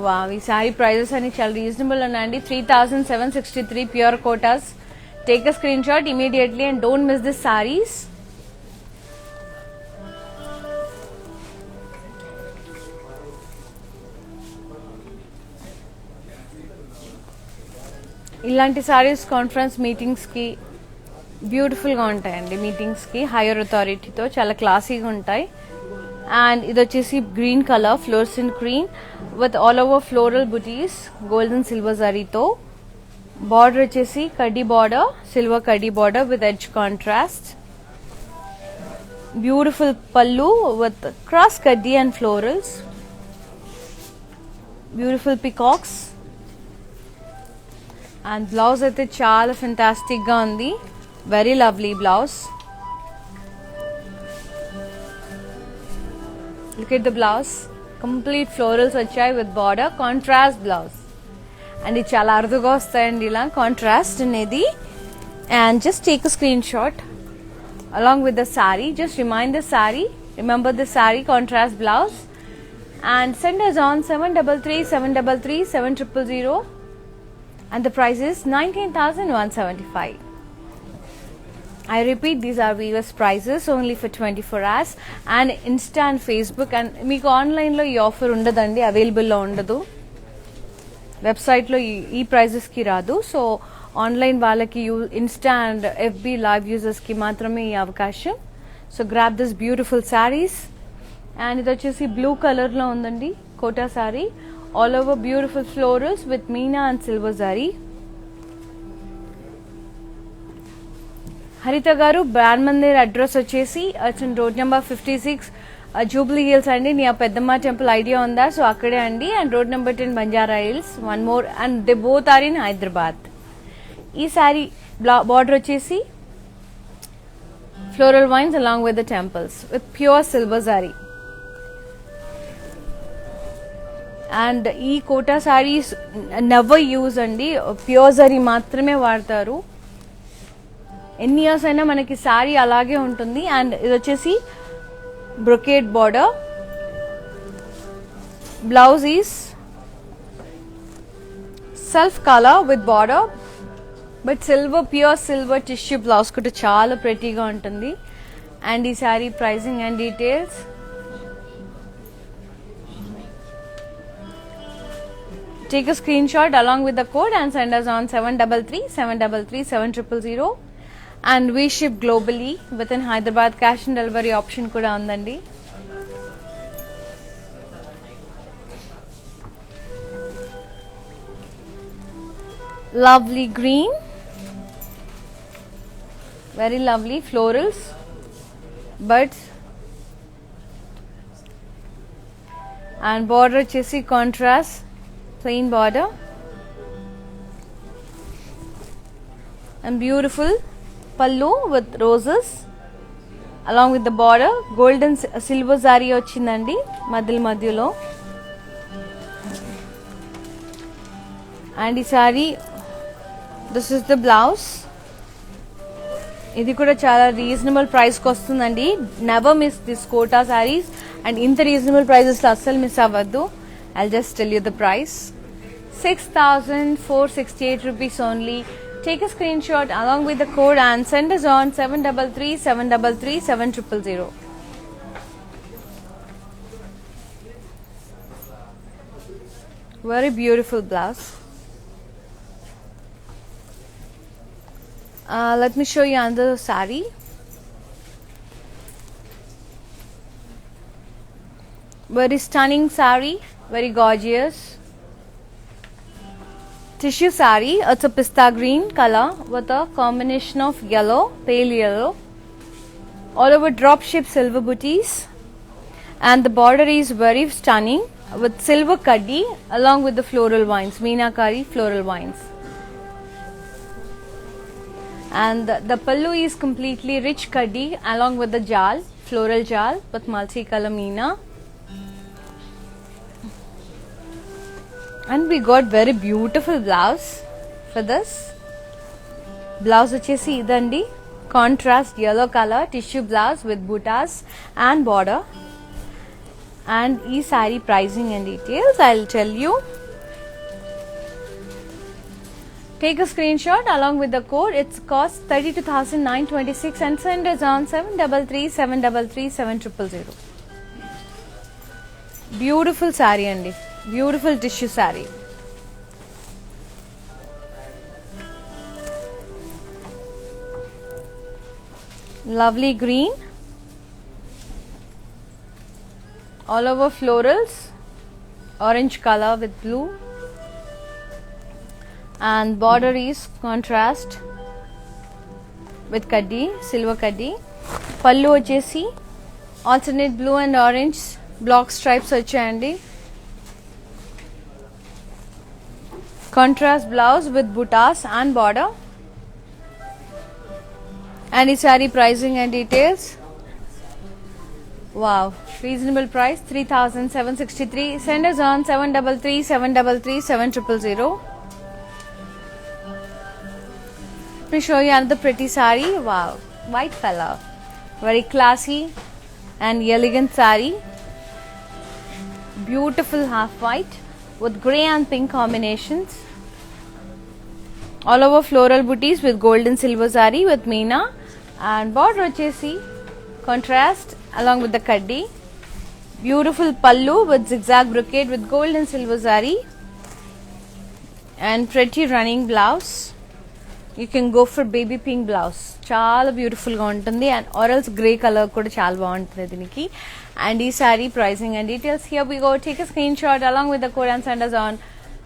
Wow, ఈ sari prices అన్ని చాలా reasonable ఉన్నాయండి. 3763 pure Kotas. Take a screenshot immediately and don't miss this saris. ఇలాంటి saris conference మీటింగ్స్కి బ్యూటిఫుల్గా ఉంటాయండి. మీటింగ్స్కి hire అథారిటీతో చాలా క్లాసీగా ఉంటాయి. అండ్ ఇది వచ్చేసి green colour fluorescent green with all over floral butis golden silver జరీతో. బార్డర్ వచ్చేసి kaddi border, silver kaddi border with edge contrast. Beautiful pallu with cross kaddi and florals. Beautiful peacocks. And blouse అయితే చాలా ఫెంటాస్టిక్ గా ఉంది. Very lovely blouse. Look at the blouse. Complete florals వచ్చాయి with border, contrast blouse. And ఇది చాలా అరుదుగా వస్తాయండి ఇలా కాంట్రాస్ట్ అనేది. And just take a screen shot along with the saree. Just remind the saree, remember the saree contrast blouse, and send us on 733-733-7000, and the price is 19,175. I repeat, these are viewers prices only for 24 hours and Insta and Facebook. And meeku online lo ee offer undadandi, available lo undadu, website lo ee prices ki raadu. So online వాళ్ళకి insta and FB live యూజర్స్కి మాత్రమే ఈ అవకాశం. So grab this beautiful saris. And ఇది వచ్చేసి blue కలర్లో ఉందండి Kota sari. All over beautiful florals with meena and silver zari. Haritha గారు, బ్రాండ్ మందిర్ అడ్రస్ వచ్చేసి రోడ్ నెంబర్ 56 జూబ్లీ హిల్స్ అండి. నీ పెద్దమ్మ టెంపుల్ ఐడియా ఉందా? సో అక్కడే అండి. And road number 10 Banjara Hills. One more, and they both are in Hyderabad. ఈ శారీ బార్డర్ వచ్చేసి floral wines along with the temples with pure silver sorry. And ఈ కోటా సారీస్ నెవర్ యూజ్ అండి, ప్యూర్ జరీ మాత్రమే వాడతారు. ఎన్ని ఇయర్స్ అయినా మనకి సారీ అలాగే ఉంటుంది. అండ్ ఇది వచ్చేసి brocade border. Blouse is self colour with border, but silver, pure silver tissue blouse కూడా చాలా ప్రెటీగా ఉంటుంది. అండ్ ఈ sari pricing and details. Take a screenshot along with the code and send us on 733-733-7000. And we ship globally within Hyderabad. Cash and delivery option kuda undandi. Lovely green, very lovely florals, buds, and border chessy contrast, plain border, and beautiful pallu with roses along with the border. Golden silver zari ochindandi madhyalo. And ee saree, this is the blouse. ఇది కూడా చాలా reasonable price కి వస్తుందండి. Never miss this Kota saris. And ఇంత reasonable prices లో అస్సలు miss అవ్వద్దు. I'll just tell you the price. 6,468 rupees only. Take a screenshot along with the code and send us on 733-733-7000. Very beautiful blouse. Let me show you another saree. Very stunning saree, very gorgeous. Tissue saree. It's a pista green color with a combination of yellow, pale yellow. All over drop shape silver booties. And the border is very stunning with silver kaddi along with the floral vines, meenakari floral vines. And the pallu is completely rich kaddi along with the jal, floral jal with multi-color meena. And we got very beautiful blouse for this. Blouse vachesi idandi, contrast yellow color tissue blouse with buttas and border. And ee saree pricing and details I'll tell you. Take a screenshot along with the code. It's cost 32,926 and send us on 733-733-7000. Beautiful saree andi, beautiful tissue saree. Lovely green, all over florals, orange color with blue. and border is contrast with kaddi, silver kaddi. Pallu వచ్చేసి alternate blue and orange block stripes వచ్చాయండి. Contrast blouse with buttas and border. And is saree pricing and details. Wow, reasonable price 3,763. Send us on 733 733 7000. Let me show you another pretty saree. Wow, white color, very classy and elegant saree. Beautiful half white with grey and pink combinations. All over floral booties with gold and silver saree with meena, and border vachesi contrast along with the kaddi. Beautiful pallu with zigzag brocade with gold and silver saree, and pretty running blouse. You can go for baby pink blouse, చాలా beautiful గా ఉంటుంది, and or else grey color కూడా చాలా బాగుంటుంది దీనికి. And ఈ saree pricing and details, here we go. Take a screenshot along with the code and send us on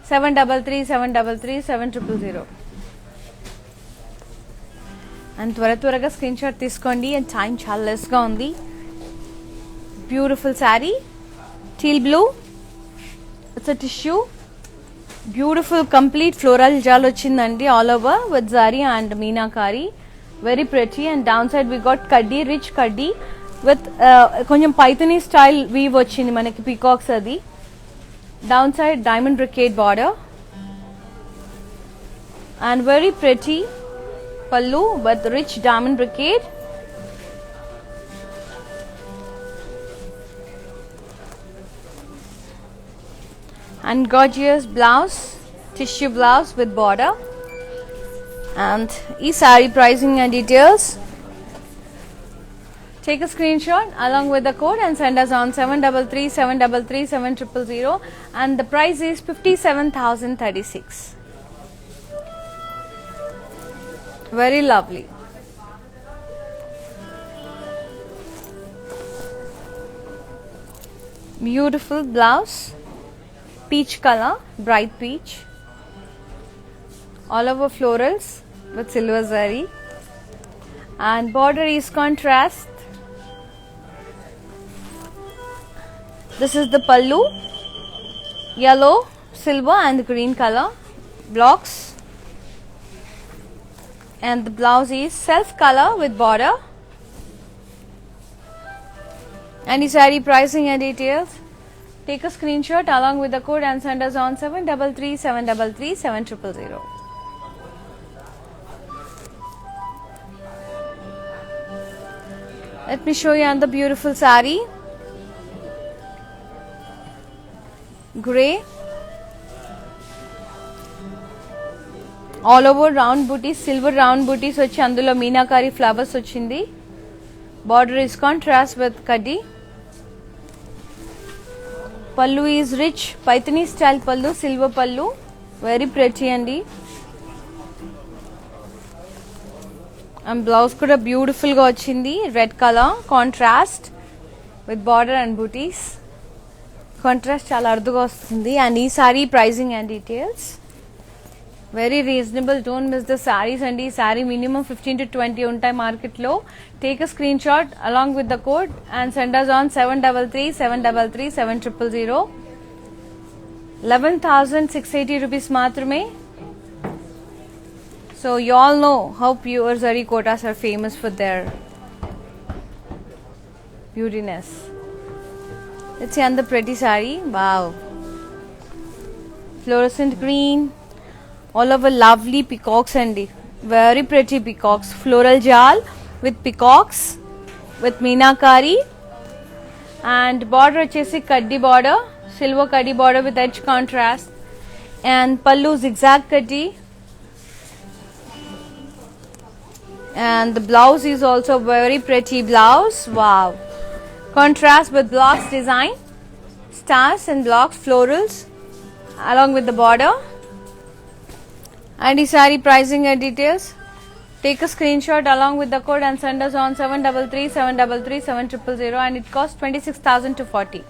733 733 7000. And త్వరగా screenshot తీసుకోండి, అండ్ టైం చాలా లెస్ గా ఉంది. Beautiful sari, teal blue, it's a tissue, beautiful complete floral jaal వచ్చిందండి all over with zari and meenakari, very pretty. And down side we got kaddi, rich kaddi with కొంచెం Paithani style weave వచ్చింది మనకి, peacocks అది. Down side diamond brocade border and very pretty pallu with rich diamond brocade. And gorgeous blouse, tissue blouse with border. And ee saree pricing and details, take a screenshot along with the code and send us on 733 733 7000, and the price is 57,036. Very lovely. Beautiful blouse, peach color, bright peach, all over florals with silver zari, and border is contrast. This is the pallu, yellow, silver and green color blocks, and the blouse is self color with border. And the saree pricing and details, take a screenshot along with the code and send us on 733 733 7000. Let me show you another beautiful saree, grey, all over round booties, silver round booties వచ్చి అందులో meenakari flowers వచ్చింది. Border is contrast with kaddi. Pallu is rich Paithani style pallu, silver pallu, very pretty andi. And blouse kuda beautiful ga vachindi, red color contrast with border and booties. Contrast chala arduga vastundi. And ee saree pricing and details, very reasonable. Don't miss the sarees andi. Saree minimum 15 to 20 untai market lo. Take a screenshot along with the code and send us on 733 733 7000. 11,680 rupees matrame. So you all know how pure zari kotas are famous for their beautiness. Let's see another pretty saree. Wow, fluorescent green, all over lovely peacocks andi, very pretty peacocks, floral jal with peacocks with meenakari, and border vachesi kaddi border, silver kaddi border with edge contrast, and pallu zigzag kaddi, and the blouse is also very pretty blouse. Wow, contrast with blocks design, stars and blocks, florals along with the border. And the saree pricing and details, take a screenshot along with the code and send us on 733 733 7000, and it costs 26,000 to 40.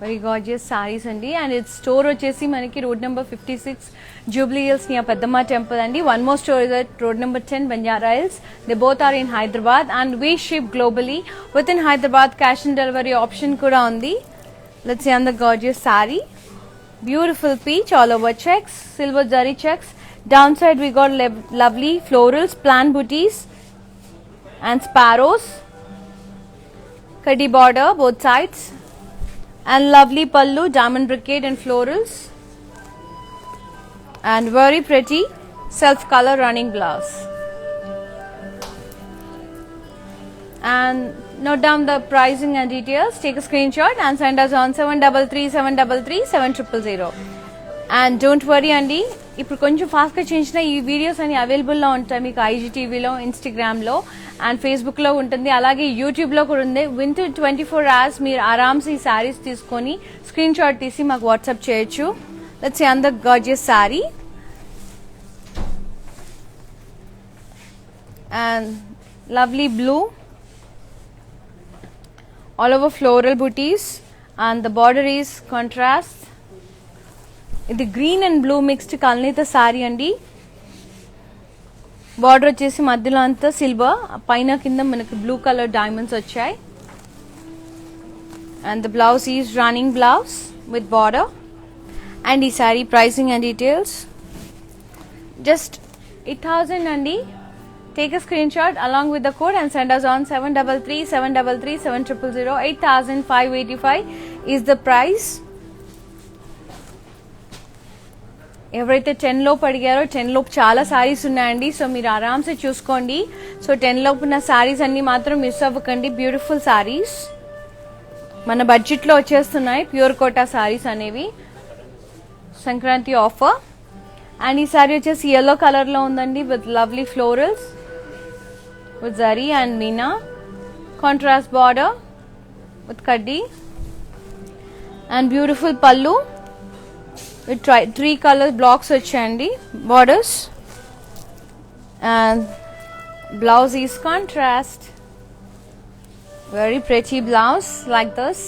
Very gorgeous saris అండి. And its store వచ్చేసి మనకి road number 56 Jubilee Hills near Peddamma temple అండి. One more store is at road number 10 Banjara Hills. They both are in Hyderabad and we ship globally within Hyderabad. Cash on delivery option కూడా ఉంది. Let's see on the gorgeous sari. Beautiful peach all over checks, silver zari checks. Down side we got lovely florals, plant booties and sparrows. Kaddi border both sides and lovely pallu, diamond brocade and florals, and very pretty self color running blouse. And note down the pricing and details. Take a screenshot and send us on 7337337000. And don't worry అండి, ఇప్పుడు కొంచెం ఫాస్ట్గా చేయించిన ఈ videos అన్ని అవైలబుల్లో ఉంటాయి మీకు IGTVలో, ఇన్స్టాగ్రామ్లో అండ్ ఫేస్బుక్లో ఉంటుంది. అలాగే యూట్యూబ్లో కూడా ఉంది. వింటూ 24 hours మీరు ఆరామ్స్ ఈ శారీస్ తీసుకొని స్క్రీన్ షాట్ తీసి మాకు వాట్సాప్ చేయొచ్చు. Let's see on the gorgeous sari. And lovely blue all over floral booties and the border is contrast. ఇది గ్రీన్ అండ్ బ్లూ మిక్స్డ్ కల్నేత సారీ అండి. బార్డర్ వచ్చేసి మధ్యలో అంతా సిల్వర్, పైన కింద మనకి బ్లూ కలర్ డైమండ్స్ వచ్చాయి. And the blouse is running blouse with border. And ఈ sari pricing and details just 8,000 అండి. Take a screenshot along with the code and send us on 7337337000. 8,585 is the price. ఎవరైతే 10 లోపు అడిగారో 10 లోపు చాలా సారీస్ ఉన్నాయండి. సో మీరు ఆరామ్సే చూసుకోండి. సో 10 లోపు ఉన్న సారీస్ అన్ని మాత్రం మిస్ అవ్వకండి. బ్యూటిఫుల్ సారీస్ మన బడ్జెట్లో వచ్చేస్తున్నాయి. ప్యూర్ కోటా సారీస్ అనేవి సంక్రాంతి ఆఫర్. అండ్ ఈ సారీ వచ్చేసి yellow కలర్లో ఉందండి with lovely florals with zari and meena. Contrast border with kaddi and beautiful pallu with 3 color blocks vachandi borders. And blouse is contrast, very pretty blouse like this.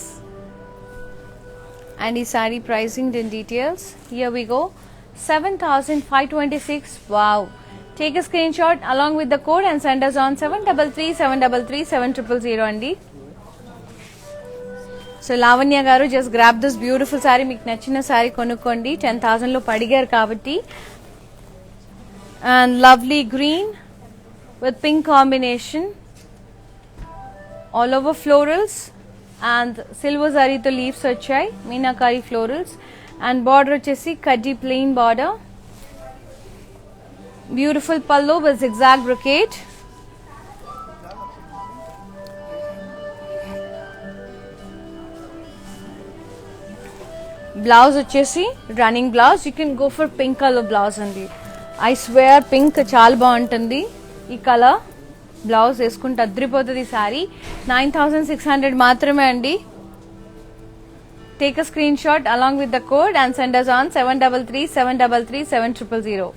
And the saree pricing and details, here we go, 7,526. wow. Take a screenshot along with the code and send us on 7337337000 అండి. So Lavanya గారు just grab this beautiful sorry. మీకు నచ్చిన sorry కొనుక్కోండి. 10,000 లో పడిగారు కాబట్టి. And lovely green with pink combination, all over florals and silver జరీతో leaves వచ్చాయి, meenakari florals. And border వచ్చేసి కడ్డీ plain border. Beautiful pallu with zigzag brocade. Blouse వచ్చేసి running blouse. You can go for pink colour blouse అండి. I swear pink చాలా బాగుంటుంది. ఈ colour blouse వేసుకుంటే అద్రిపోతుంది ఈ సారీ. 9,600 మాత్రమే అండి. Take a screenshot along with the code and send us on 7337337000.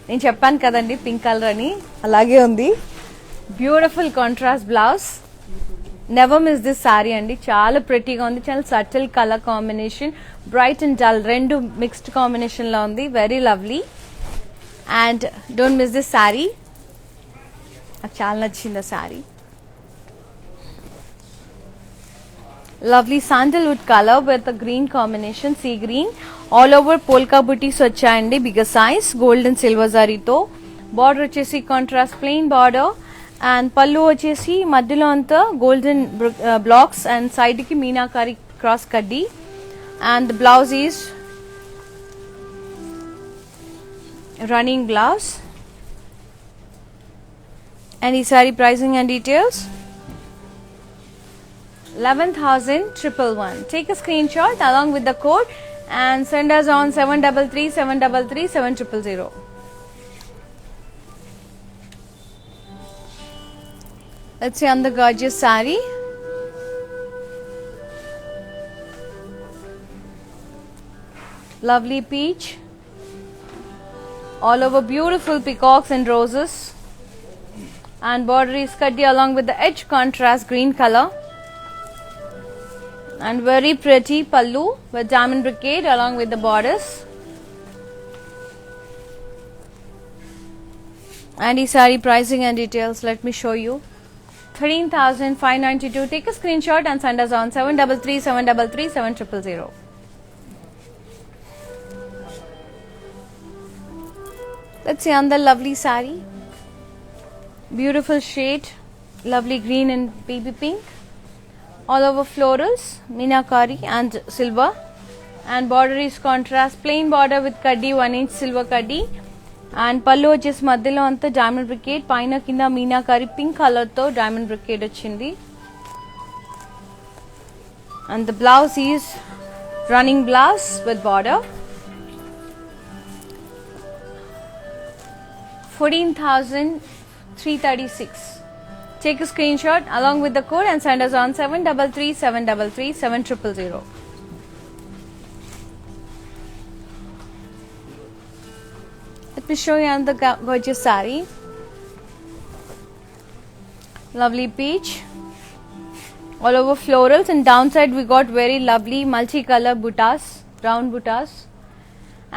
నేను చెప్పాను కదండి పింక్ కలర్ అని, అలాగే ఉంది. Beautiful contrast blouse. Never miss this sorry అండి. చాలా ప్రెటీగా ఉంది. చాలా subtle colour combination, bright and dull రెండు మిక్స్డ్ కాంబినేషన్లో ఉంది. Very lovely. And don't miss this sorry. నాకు చాలా నచ్చింది ఆ sorry. Lovely sandalwood colour with green combination, sea green. All over polka బుటీస్ వచ్చాయండి, bigger size, gold and silver జరీతో. Border వచ్చేసి కాంట్రాస్ట్ ప్లెయిన్ బార్డర్. అండ్ పళ్ళు వచ్చేసి మధ్యలో అంతా గోల్డెన్ బ్లాక్స్ అండ్ సైడ్ కి meenakari cross kaddi. And the blouse is running blouse. And ఈ sari pricing and details 11,111. Take a screenshot along with the code and send us on 7337337000. Let's see on the gorgeous saree. Lovely peach. All over beautiful peacocks and roses. And border is cutty along with the edge contrast green color. And very pretty pallu with diamond brocade along with the borders. And the saree pricing and details, let me show you. 13,592. Take a screenshot and send us on 733-733-7000. Let's see another lovely saree. Beautiful shade, lovely green and baby pink. All over florals, meenakari and silver. And border is contrast, plain border with kaddi, 1 inch silver kaddi. And pallu వచ్చేసి మధ్యలో అంతా diamond బ్రికేడ్, పైన కింద meenakari pink colour తో diamond బ్రికేడ్ వచ్చింది. And the blouse is running blouse with border. 14,336. Take a screenshot along with the code and send us on 733-733-7000. Let me show you another gorgeous saree. Lovely peach. All over florals, and downside we got very lovely multicolor buttas, round buttas.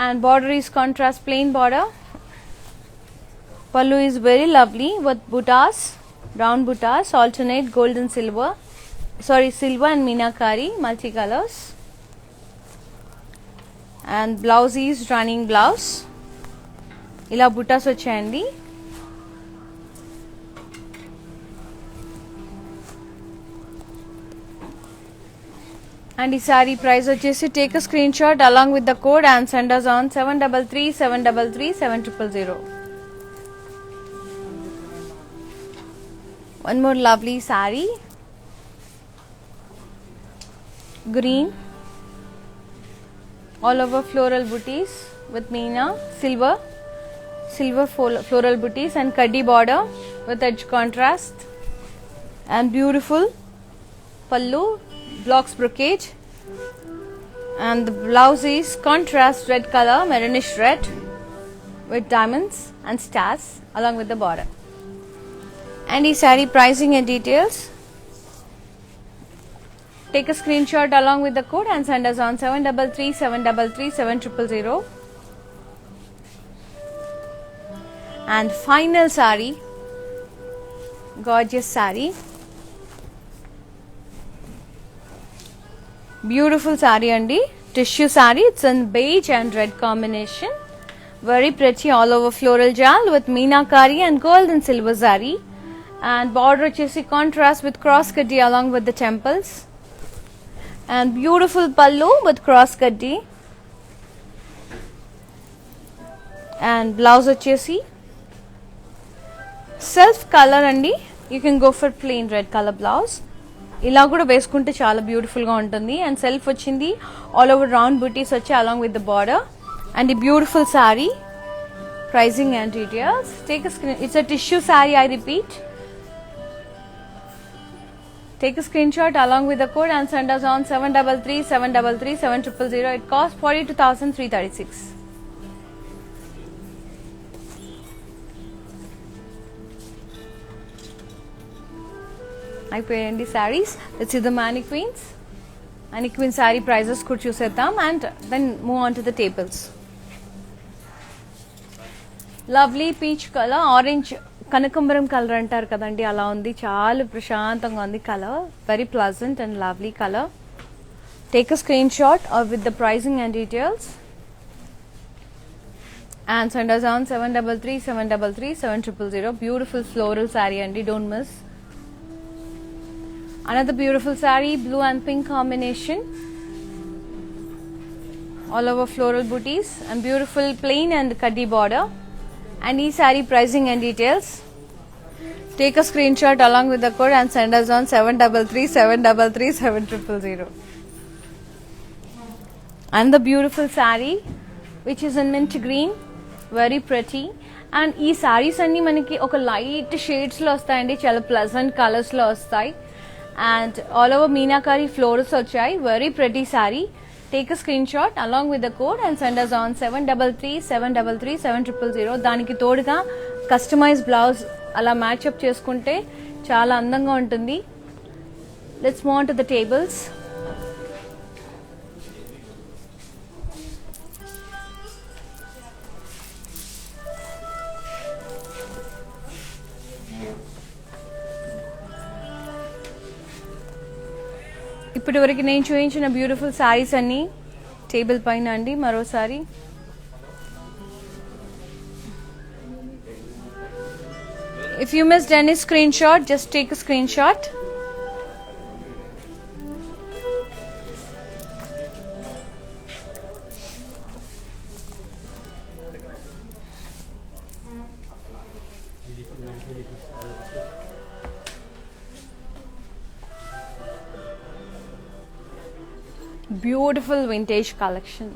And border is contrast, plain border. Pallu is very lovely with buttas, round buttas, alternate gold and silver. Silver and meenakari, multicolors. And blouse is running blouse. ఇలా బుటాస్ వచ్చాయండి. And ఈ sorry price వచ్చేసి take a screenshot along with the code and send us on 733-733-7000. One more lovely saree, green, all over floral booties with meena, silver floral booties and kaddi border with edge contrast, and beautiful pallu, blocks brocade, and the blouse is contrast red color, maroonish red with diamonds and stars along with the border. And the saree pricing and details, take a screenshot along with the code and send us on 733-733-7000. And final saree, gorgeous saree, beautiful saree andi, tissue saree. It's in beige and red combination, very pretty, all over floral jal with meenakari and gold and silver zari. And border chesi contrast with cross kaddi along with the temples. And beautiful pallu with cross kaddi. And blouse chesi self colour అండి. You can go for plain red colour blouse. ఇలా కూడా వేసుకుంటే చాలా బ్యూటిఫుల్గా ఉంటుంది. And self వచ్చింది, all over round butis వచ్చి along with the border. And ఈ beautiful sari pricing and details, take a screen. It's a tissue sari, I repeat. Take a screenshot along with the code and send us on 733-733-7000. It costs 42,336. అయిపోయాయండి saris. Let's see the mannequins. Mannequin saree prices కూడా చూసేద్దాం and then move on to the tables. Lovely peach colour, orange కనకంబరం colour అంటారు కదండి, అలా ఉంది. చాలా ప్రశాంతంగా ఉంది colour, very pleasant and lovely colour. Take a screenshot with the pricing and details and send us on 733-733-7000. Beautiful floral saree andi, don't miss. Another beautiful saree, blue and pink combination, all over floral booties and beautiful plain and kaddi border. And ee saree pricing and details, take a screenshot along with the code and send us on 733-733-7000. And the beautiful saree which is in mint green, very pretty. And ee sarees anni manaki oka light shades lo vastayandi, chala pleasant colors lo vastayi. And all over meenakari florals vachayi, very pretty saree. Take a screenshot along with the code and send us on 733-733-7000. దానికి తోడుగా customise blouse అలా మ్యాచ్అప్ చేసుకుంటే చాలా అందంగా ఉంటుంది. Let's move on to the tables. ఇప్పటి వరకు నేను చూపించిన బ్యూటిఫుల్ శారీస్ అన్నీ టేబుల్ పైన అండి. మరోసారి if you missed any screenshot just take a screenshot. Beautiful vintage collection.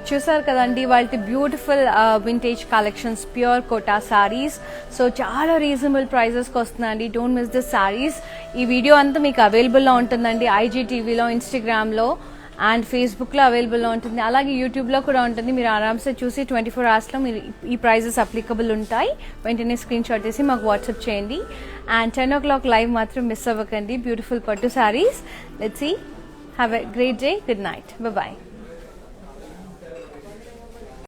చూసారు కదండి వాళ్ళ beautiful vintage collections, pure Kota saris. So చాలా రీజనబుల్ ప్రైజెస్కి వస్తుందండి. Don't miss this saris. ఈ వీడియో అంతా మీకు అవైలబుల్లో ఉంటుందండి. IGTVలో, ఇన్స్టాగ్రామ్లో అండ్ ఫేస్బుక్లో అవైలబుల్లో ఉంటుంది. అలాగే యూట్యూబ్లో కూడా ఉంటుంది. మీరు ఆరామ్సే చూసి 24 అవర్స్లో మీరు ఈ ప్రైజెస్ అప్లికబుల్ ఉంటాయి. వెంటనే స్క్రీన్ షాట్ చేసి మాకు వాట్సాప్ చేయండి. అండ్ 10 o'clock లైవ్ మాత్రం మిస్ అవ్వకండి. Beautiful pattu saris. Let's see. Have a great day. Good night. Bye.